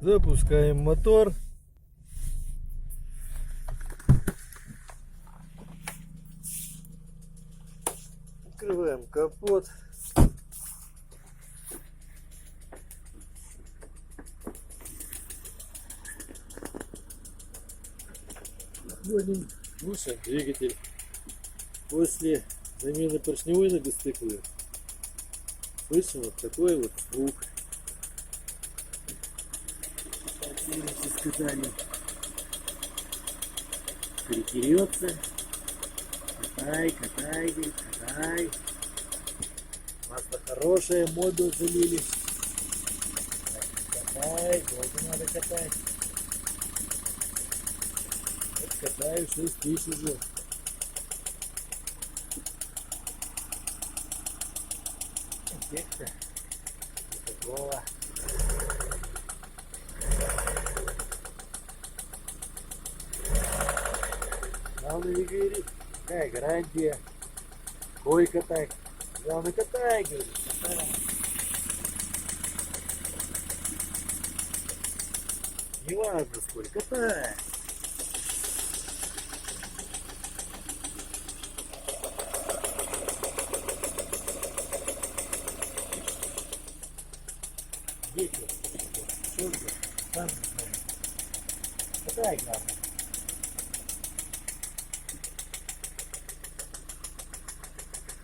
Запускаем мотор. Открываем капот. Вводим, глушим двигатель. После замены поршневой на бесцикловую слышим вот такой вот звук. Сказали, перетерется. Катай, катай, говорит, катай. Масло хорошее, модуль залили. Катай, долго надо катать. Вот катаю 6 тысяч уже. Эффекта никакого. Главное не говорит, какая гарантия, сколько так. Главное катай, говорит, катай. Не важно сколько, катай. Дети, что же, сам не знаю. Катай, главное.